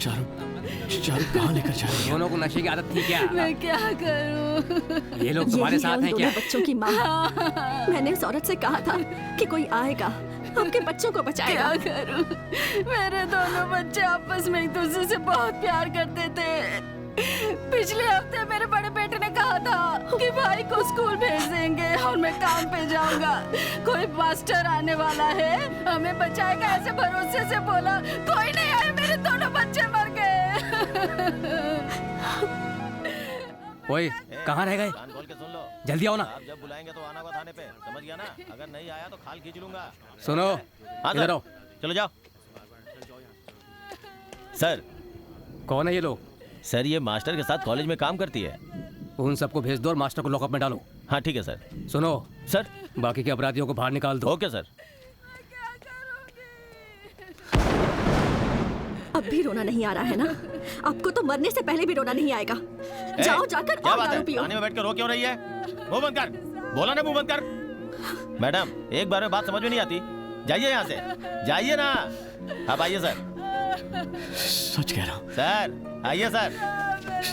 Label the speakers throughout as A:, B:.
A: चारू कहाँ लेकर जा रही है?
B: दोनों को नशे की आदत थी क्या?
C: मैं क्या करूं?
B: ये लोग तुम्हारे साथ हैं क्या?
D: बच्चों की माँ। मैंने उस औरत से कहा था कि कोई आएगा आपके बच्चों को बचाएगा।
C: क्या करूं? मेरे दोनों बच्चे आपस में एक दूसरे से बहुत प्यार करते थे। पिछले हफ्ते मेरे बड़े बेटे ने कहा था कि भाई को स्कूल भेज देंगे और मैं काम पे जाऊंगा। कोई मास्टर आने वाला है, हमें बचाएगा, ऐसे भरोसे से बोला। कोई नहीं आया, मेरे दोनों बच्चे मर गए।
B: ओए, कहाँ रह गए?
E: कान खोल के सुन लो।
B: जल्दी आओ ना।
E: आप जब बुलाएंगे तो आना होगा थाने पे, समझ गया ना? अगर नहीं आया तो खाल खींच लूंगा।
B: सुनो, इधर आओ।
E: चलो जाओ। सर।
B: कौन है ये लोग?
E: सर ये मास्टर के साथ कॉलेज में काम करती है।
B: उन सबको भेज दो और मास्टर को लॉकअप में डालो।
E: हाँ ठीक है सर।
B: सुनो
E: सर,
B: बाकी के अपराधियों को बाहर निकाल दो।
E: Okay sir.
D: अब भी रोना नहीं आ रहा है ना? आपको तो मरने से पहले भी रोना नहीं आएगा। जाओ जाकर
E: क्या
D: और
E: बात
D: दारू
E: है?
D: पियो।
E: थाने में बैठ कर रो क्यों रही है? मुंह बंद कर। बोला ना मुंह बंद कर। मैडम एक बार में बात समझ में नहीं आती। जाइए यहाँ से, जाइए ना। अब आइए सर।
A: सच कह रहा हूँ
E: सर। आइए सर।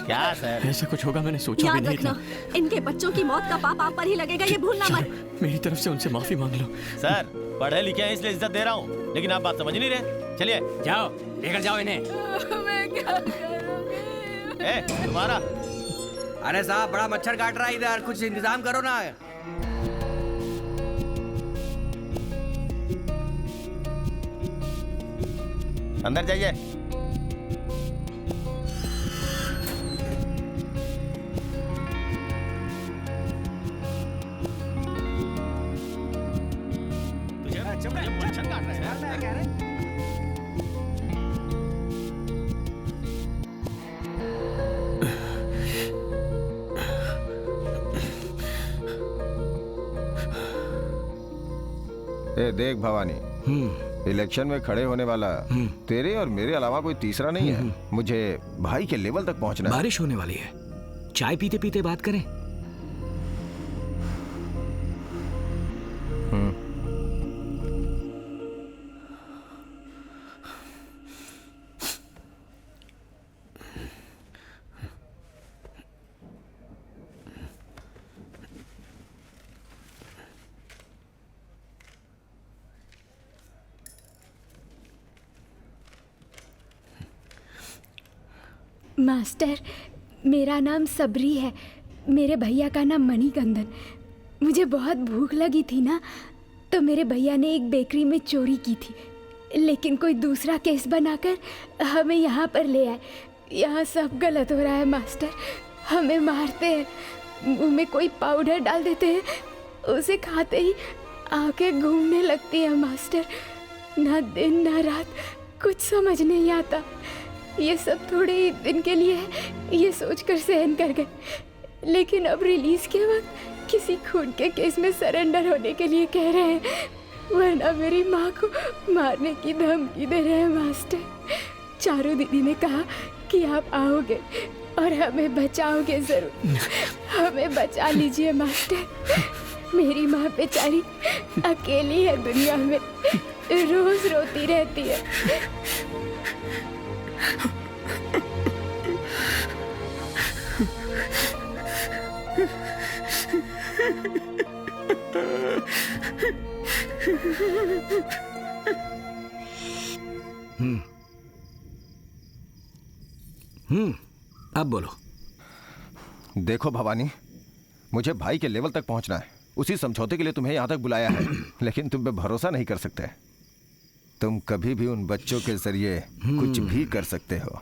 E: क्या सर?
A: ऐसा कुछ होगा मैंने सोचा भी
D: याद
A: नहीं
D: रखना,
A: था।
D: इनके बच्चों की मौत का पाप आप पर ही लगेगा, ये भूलना मत।
A: मेरी तरफ से उनसे माफी मांग लो।
E: सर पढ़े लिखे हैं इसलिए इज्जत दे रहा हूँ, लेकिन आप बात समझ नहीं रहे। चलिए
B: जाओ, लेकर जाओ इन्हें।
C: मैं क्या करूंगी?
E: ए तुम्हारा।
F: अरे साहब बड़ा मच्छर काट रहा है इधर, कुछ इंतजाम करो ना।
E: अंदर जाइए। मच्छर काट रहे हैं।
G: ए देख भवानी, इलेक्शन में खड़े होने वाला तेरे और मेरे अलावा कोई तीसरा नहीं है। मुझे भाई के लेवल तक पहुंचना है।
H: बारिश होने वाली है, चाय पीते पीते बात करें।
I: मास्टर, मेरा नाम सबरी है। मेरे भैया का नाम मणिकंदन। मुझे बहुत भूख लगी थी ना, तो मेरे भैया ने एक बेकरी में चोरी की थी, लेकिन कोई दूसरा केस बनाकर हमें यहाँ पर ले आए। यहाँ सब गलत हो रहा है मास्टर। हमें मारते हैं, मुंह में कोई पाउडर डाल देते हैं, उसे खाते ही आंखें घूमने लगती हैं मास्टर। ना दिन ना रात, कुछ समझ नहीं आता। ये सब थोड़े ही दिन के लिए है, ये सोचकर सहन कर गए, लेकिन अब रिलीज के वक्त किसी खून के केस में सरेंडर होने के लिए कह रहे हैं, वरना मेरी माँ को मारने की धमकी दे रहे हैं मास्टर। चारू दीदी ने कहा कि आप आओगे और हमें बचाओगे जरूर। हमें बचा लीजिए मास्टर। मेरी माँ बेचारी अकेली है दुनिया में, रोज रोती रहती है।
H: अब बोलो।
G: देखो भवानी, मुझे भाई के लेवल तक पहुंचना है। उसी समझौते के लिए तुम्हें यहां तक बुलाया है, लेकिन तुम पे भरोसा नहीं कर सकते। तुम कभी भी उन बच्चों के जरिए कुछ भी कर सकते हो।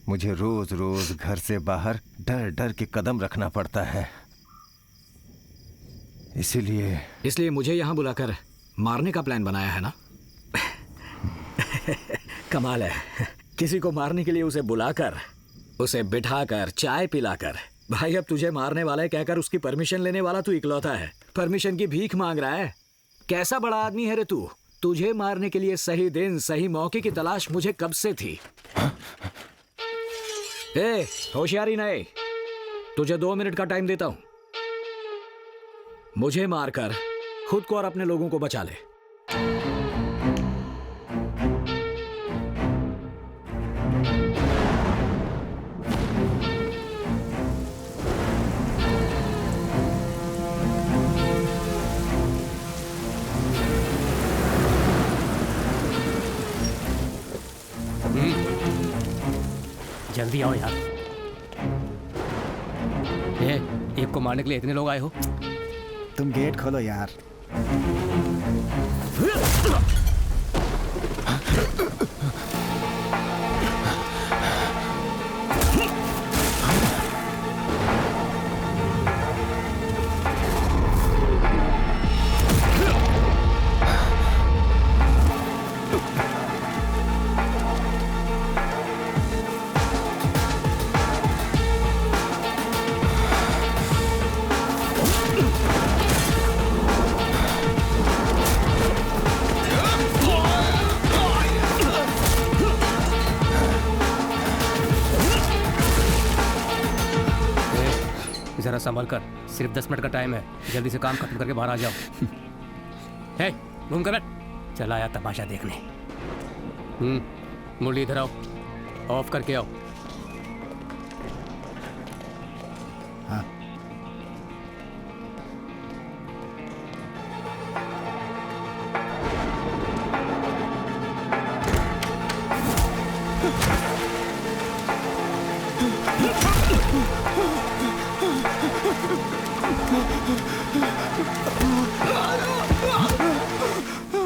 G: मुझे रोज रोज घर से बाहर डर डर के कदम रखना पड़ता है, इसलिए
H: मुझे यहाँ बुलाकर मारने का प्लान बनाया है ना? कमाल है, किसी को मारने के लिए उसे बुलाकर, उसे बिठाकर, चाय पिलाकर, भाई अब तुझे मारने वाला है कहकर उसकी परमिशन लेने वाला तू इकलौता है। परमिशन की भीख मांग रहा है। कैसा बड़ा आदमी है रे तू? तुझे मारने के लिए सही दिन सही मौके की तलाश मुझे कब से थी। ए, होशियारी नहीं, तुझे 2 मिनट का टाइम देता हूं। मुझे मारकर खुद को और अपने लोगों को बचा ले।
B: जल्दी आओ यार। एक को मारने के लिए इतने लोग आए हो?
J: तुम गेट खोलो यार।
B: जरा संभल कर, सिर्फ 10 मिनट का टाइम है, जल्दी से काम खत्म करके बाहर आ जाओ। हे, घूम कर बैठ, चला आया तमाशा देखने। मुरली इधर आओ, ऑफ करके आओ।
J: हाँ।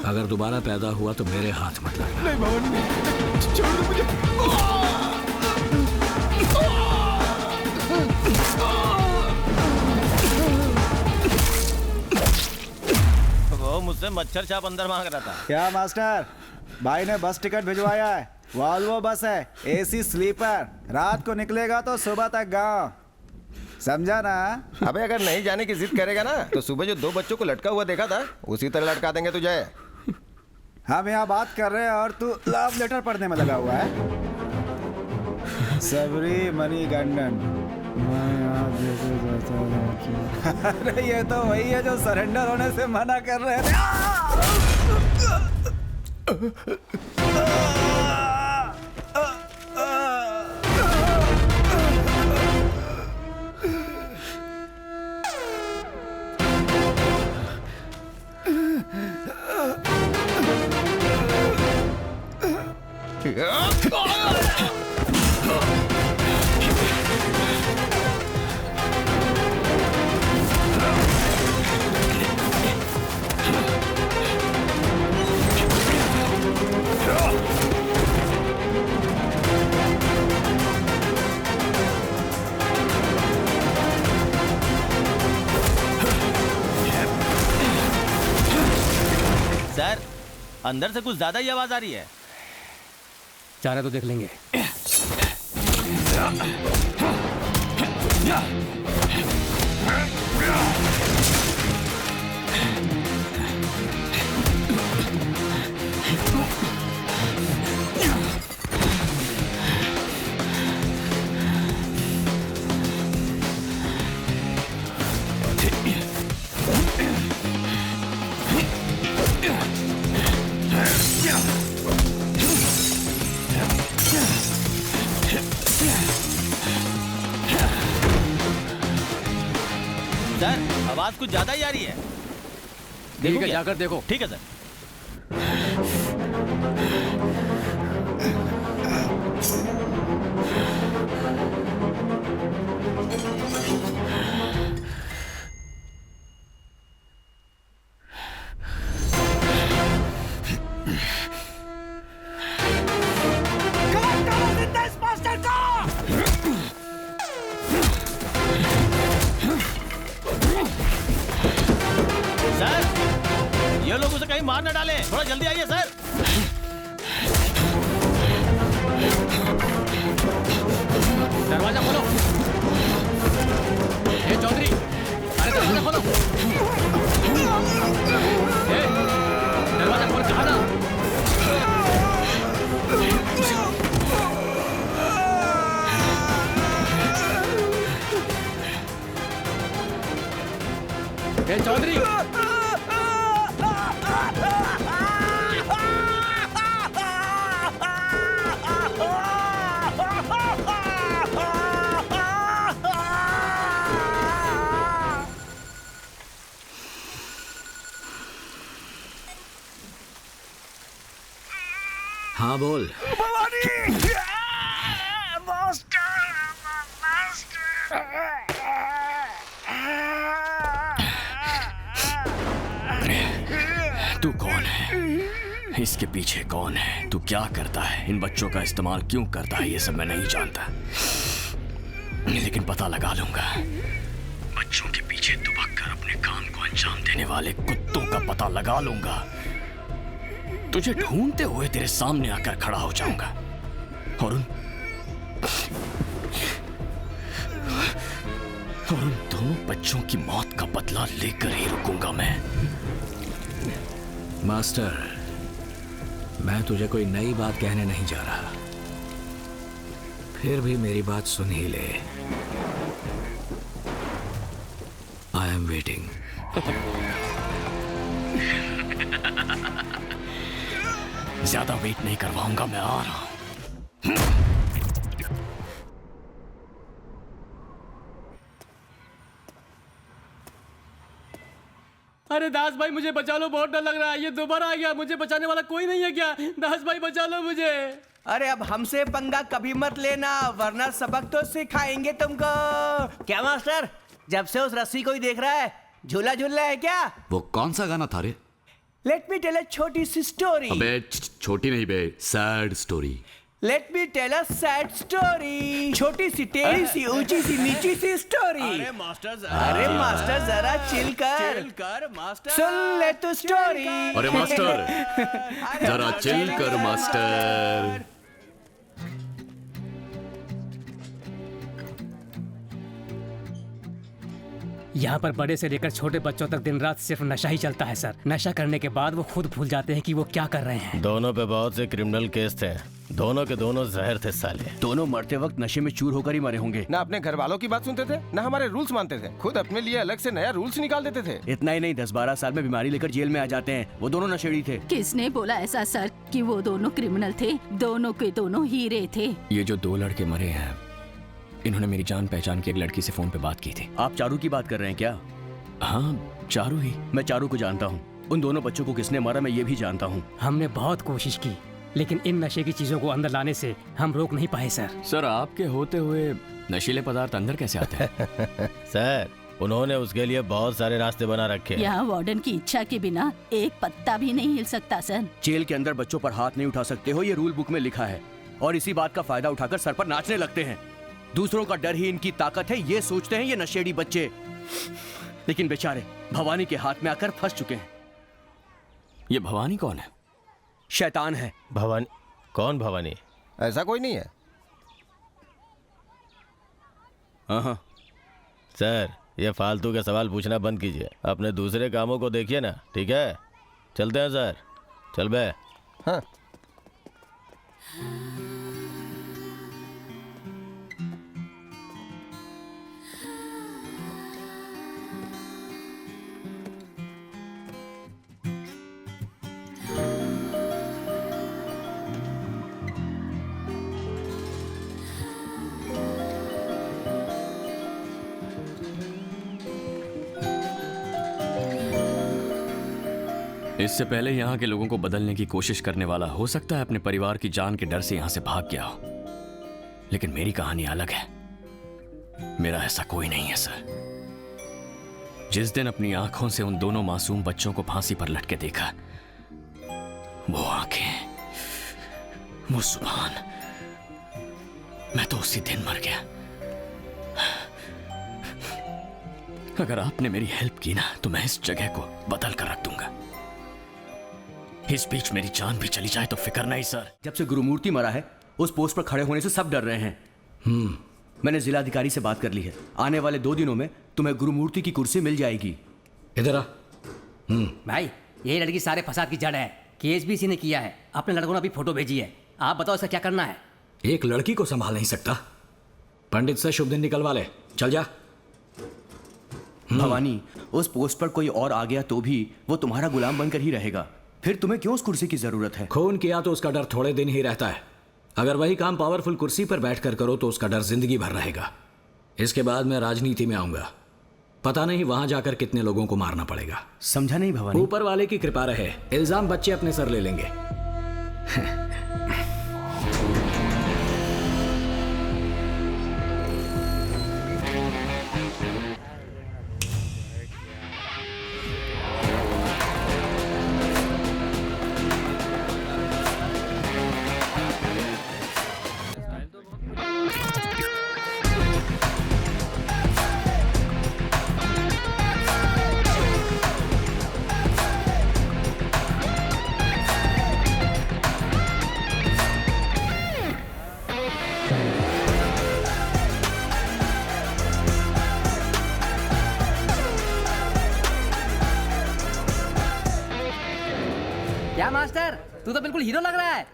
H: अगर दोबारा पैदा हुआ तो मेरे हाथ मत लगना।
G: नहीं भवानी, छोड़ दो मुझे।
E: वो मुझसे मच्छर छाप अंदर मांग रहा था।
J: क्या मास्टर, भाई ने बस टिकट भिजवाया है। वॉल्वो बस है, एसी स्लीपर। रात को निकलेगा तो सुबह तक गांव, समझा ना?
G: अबे अगर नहीं जाने की जिद करेगा ना तो सुबह जो 2 बच्चों को लटका हुआ देखा था उसी तरह लटका देंगे तुझे।
J: हम यहाँ बात कर रहे हैं और तू लव लेटर पढ़ने में लगा हुआ है। सबरी मणिकंदन। अरे ये तो वही है जो सरेंडर होने से मना कर रहे थे।
E: सर, अंदर से कुछ ज्यादा ही आवाज आ रही है।
B: चाहे तो देख लेंगे।
E: सर, आवाज कुछ ज्यादा ही आ रही है।
B: ठीक है, जाकर देखो।
E: ठीक है सर। सर, ये लोग उसे कहीं मार न डालें। थोड़ा जल्दी आइए सर।
B: दरवाजा खोलो। ए चौधरी, अरे दरवाजा खोलो। ए, दरवाजा खोल, कहाँ था? ए चौधरी,
H: हाँ बोल।
A: तू कौन है? इसके पीछे कौन है? तू क्या करता है? इन बच्चों का इस्तेमाल क्यों करता है? ये सब मैं नहीं जानता, लेकिन पता लगा लूंगा। बच्चों के पीछे दुबक कर अपने काम को अंजाम देने वाले कुत्तों का पता लगा लूंगा। तुझे ढूंढते हुए तेरे सामने आकर खड़ा हो जाऊंगा और उन दोनों बच्चों की मौत का बदला लेकर ही रुकूंगा मैं।
H: मास्टर, मैं तुझे कोई नई बात कहने नहीं जा रहा, फिर भी मेरी बात सुन ही ले। I am waiting.
A: ज्यादा वेट नहीं करवाऊंगा, मैं आ रहा हूं।
B: अरे दास भाई मुझे बचा लो, बहुत डर लग रहा है। ये दोबारा आ गया, मुझे बचाने वाला कोई नहीं है क्या? दास भाई बचा लो मुझे।
F: अरे अब हमसे पंगा कभी मत लेना, वरना सबक तो सिखाएंगे तुमको। क्या मास्टर, जब से उस रस्सी को ही देख रहा है, झूला झूल रहा है क्या?
K: वो कौन सा गाना था रे?
F: लेट मी टेल अ छोटी सी स्टोरी।
K: अबे छोटी नहीं बे, sad story.
F: Let me tell a sad story. छोटी सी, टेढ़ी सी, ऊंची सी, नीची सी स्टोरी।
E: अरे मास्टर
F: जरा चिल कर
E: मास्टर।
F: सुन ले तू स्टोरी।
K: अरे मास्टर जरा चिल कर मास्टर।
B: यहाँ पर बड़े से लेकर छोटे बच्चों तक दिन रात सिर्फ नशा ही चलता है सर। नशा करने के बाद वो खुद भूल जाते हैं कि वो क्या कर रहे हैं।
E: दोनों पे बहुत से क्रिमिनल केस थे, दोनों के दोनों जहर थे साले।
F: दोनों मरते वक्त नशे में चूर होकर ही मरे होंगे।
G: ना अपने घर वालों की बात सुनते थे, ना हमारे रूल्स मानते थे, खुद अपने लिए अलग से नया रूल्स निकाल देते थे।
F: इतना ही नहीं, 10-12 साल में बीमारी लेकर जेल में आ जाते हैं। वो दोनों नशेड़ी थे।
C: किसने बोला ऐसा सर कि वो दोनों क्रिमिनल थे? दोनों के दोनों हीरे थे।
A: ये जो 2 लड़के मरे हैं, इन्होंने मेरी जान पहचान की एक लड़की से फोन पे बात की थी।
F: आप चारू की बात कर रहे हैं क्या?
A: हाँ, चारू ही।
F: मैं चारू को जानता हूँ। उन दोनों बच्चों को किसने मारा मैं ये भी जानता हूँ।
B: हमने बहुत कोशिश की, लेकिन इन नशे की चीजों को अंदर लाने से हम रोक नहीं पाए सर।
A: सर, आपके होते हुए नशीले पदार्थ अंदर कैसे आते हैं?
E: सर, उन्होंने उसके लिए बहुत सारे रास्ते बना रखे हैं।
C: यहाँ वार्डन की इच्छा के बिना एक पत्ता भी नहीं हिल सकता सर।
F: जेल के अंदर बच्चों पर हाथ नहीं उठा सकते हो, ये रूल बुक में लिखा है। और इसी बात का फायदा उठाकर सर पर नाचने लगते हैं। दूसरों का डर ही इनकी ताकत है, ये सोचते हैं ये नशेड़ी बच्चे। लेकिन बेचारे भवानी के हाथ में आकर फंस चुके हैं।
A: ये भवानी कौन है?
F: शैतान है।
E: भवानी? कौन भवानी?
G: ऐसा कोई नहीं है।
F: हाँ
E: सर, ये फालतू के सवाल पूछना बंद कीजिए, अपने दूसरे कामों को देखिए ना। ठीक है, चलते हैं सर। चल बे।
G: हाँ।
A: इससे पहले यहाँ के लोगों को बदलने की कोशिश करने वाला हो सकता है अपने परिवार की जान के डर से यहाँ से भाग गया हो, लेकिन मेरी कहानी अलग है। मेरा ऐसा कोई नहीं है सर। जिस दिन अपनी आंखों से उन दोनों मासूम बच्चों को फांसी पर लटके देखा, वो आंखें, वो जुबान, मैं तो उसी दिन मर गया। अगर आपने मेरी हेल्प की ना, तो मैं इस जगह को बदल कर रख दूंगा। इस बीच मेरी जान भी चली जाए तो फिक्र नहीं सर।
F: जब से गुरुमूर्ति मरा है, उस पोस्ट पर खड़े होने से सब डर रहे हैं। मैंने जिलाधिकारी से बात कर ली है। आने वाले 2 दिनों में तुम्हें गुरुमूर्ति की कुर्सी मिल जाएगी।
H: इधर आ।
B: भाई, ये लड़की सारे फसाद की जड़ है। केस भी इसी ने किया है। अपने लड़कों ने अभी फोटो भेजी है। आप बताओ इसका क्या करना है?
H: एक लड़की को संभाल नहीं सकता? पंडित से शुभ दिन निकलवा ले, चल जा।
F: भवानी, उस पोस्ट पर कोई और आ गया तो भी वो तुम्हारा गुलाम बनकर ही रहेगा। फिर तुम्हें क्यों उस कुर्सी की जरूरत है?
H: खून किया तो उसका डर थोड़े दिन ही रहता है। अगर वही काम पावरफुल कुर्सी पर बैठकर करो तो उसका डर जिंदगी भर रहेगा। इसके बाद मैं राजनीति में आऊंगा। पता नहीं वहां जाकर कितने लोगों को मारना पड़ेगा।
F: समझा नहीं भवानी?
H: ऊपर वाले की कृपा रहे, इल्जाम बच्चे अपने सर ले लेंगे।
B: तू तो बिल्कुल हीरो लग रहा है।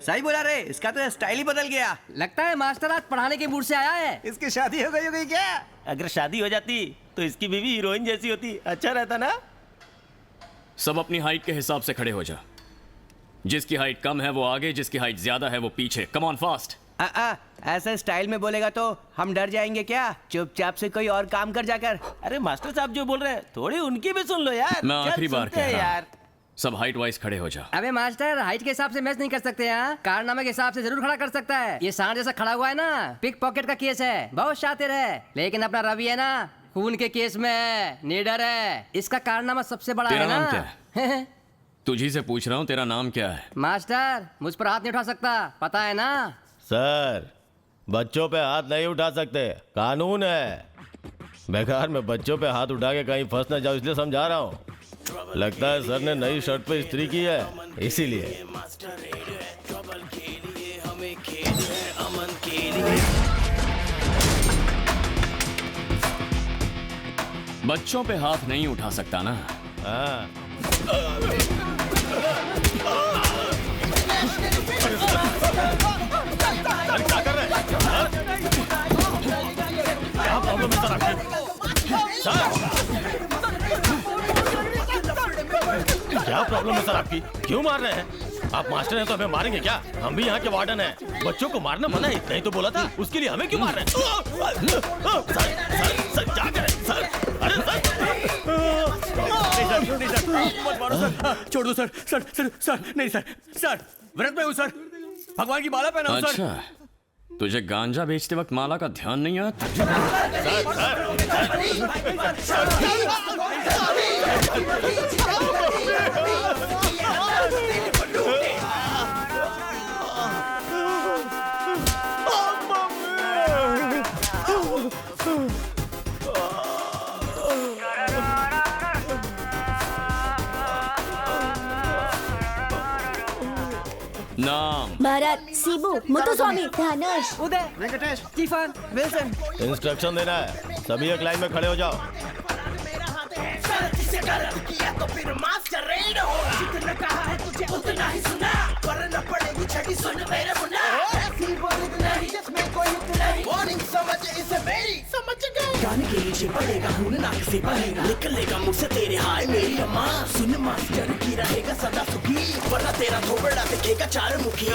F: सही बोला रे, इसका तो स्टाइल ही बदल गया।
B: लगता है मास्टर आज पढ़ाने के मूड से आया है।
J: इसकी शादी हो गई क्या?
E: अगर शादी हो जाती तो इसकी बीवी हीरोइन जैसी होती, अच्छा रहता ना।
A: सब अपनी हाइट के हिसाब से खड़े हो जा। जिसकी हाइट कम है वो आगे, जिसकी हाइट ज्यादा है वो पीछे। Come on fast.
F: ऐसा स्टाइल में बोलेगा तो हम डर जाएंगे क्या? चुपचाप से कोई और काम कर जाकर।
E: अरे मास्टर साहब जो बोल रहे हैं थोड़ी उनकी भी सुन लो यार।
A: मैं
E: चल,
A: आखिरी बार
E: सुनते हैं
A: कह रहा हूं।
E: यार।
A: सब हाइट वाइज खड़े हो जा।
B: अबे मास्टर, हाइट के हिसाब से मैच नहीं कर सकते हैं, कारनामे के हिसाब से जरूर खड़ा कर सकता है। ये सांड जैसा खड़ा हुआ है ना, पिक पॉकेट का केस है, बहुत शातिर है। लेकिन अपना रवि है ना, खून के केस में है, निडर है। इसका कारनामा सबसे बड़ा
A: तेरा
B: है ना।
A: नाम क्या है? तुझी से पूछ रहा हूँ, तेरा नाम क्या है?
B: मास्टर, मुझ पर हाथ नहीं उठा सकता, पता है ना।
E: सर, बच्चों पे हाथ नहीं उठा सकते, कानून है। बेकार में बच्चों पे हाथ उठा के कहीं फंस ना जाओ, इसलिए समझा रहा हूँ। लगता है सर ने नई शर्ट पे इस्त्री की है, इसीलिए।
A: बच्चों पे हाथ नहीं उठा सकता ना?
E: हाँ। अरे क्या कर रहे हैं? क्या प्रॉब्लम है सर आपकी? क्या प्रॉब्लम है सर आपकी? क्यों मार रहे हैं? आप मास्टर हैं तो हमें मारेंगे क्या? हम भी यहाँ के वार्डन हैं। बच्चों को मारना मना है, नहीं तो बोला था। उसके लिए हमें क्यों मार रहे हैं? सर क्या करें सर? अरे सर
F: छोड़ दो सर। सर नहीं सर व्रत में हूँ सर, भगवान की माला पहना हूँ सर।
A: अच्छा, तुझे गांजा बेचते वक्त माला का ध्यान नहीं आता? नाम?
D: भरत, शिबू, मुत्तुस्वामी, धनुष,
B: उदय, वेंकटेश, स्टीफन, विल्सन।
E: इंस्ट्रक्शन देना है, सभी एक लाइन में खड़े हो जाओ।
L: गाने के नीचे पड़ेगा खून, नाक से बहेगा, निकलेगा मुंह से तेरे हाय मेरी अम्मा। सुन मास्टर की रहेगा सदा सुखी, वरना तेरा थोबड़ा दिखेगा चार मुखी।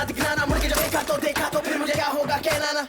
L: दिखना मुड़ के जब देखा तो फिर मुझे क्या होगा कहना ना।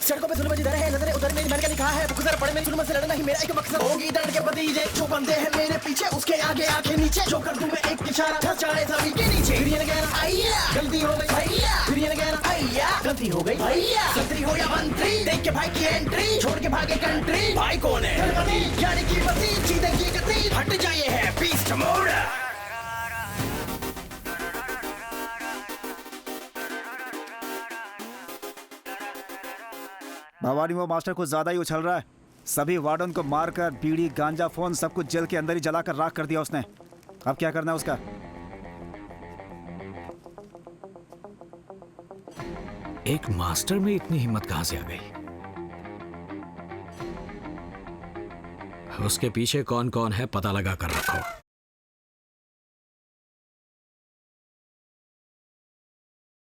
L: सड़कों पे जुल्म जिधर है नजरें उधर मेरी मैंने क्या लिखा है, गुजर पड़े मेरी जुल्म से लड़ना ही मेरा एक मकसद होगी। दर्द के भतीजे जो बंदे हैं मेरे पीछे, उसके आगे आंखें नीचे, जो कर दूं मैं एक इशारा धस जाए जमीन के नीचे। फिर ये न कहना आइया गलती हो गई भैया, फिर ये न कहना आइया गलती हो गई भैया। मंत्री हो या मंत्री, देख के भाई की एंट्री, छोड़ के भागे कंट्री। भाई कौन है? यानी की बसी सीधे की गति, हट जाए है बीस्ट मोड़।
J: भवानी वो मास्टर कुछ ज्यादा ही उछल रहा है। सभी वार्डन को मारकर बीड़ी गांजा फोन सब कुछ जेल के अंदर ही जलाकर राख कर दिया उसने। अब क्या करना है उसका?
H: एक मास्टर में इतनी हिम्मत कहां से आ गई? उसके पीछे कौन कौन है पता लगा कर रखो।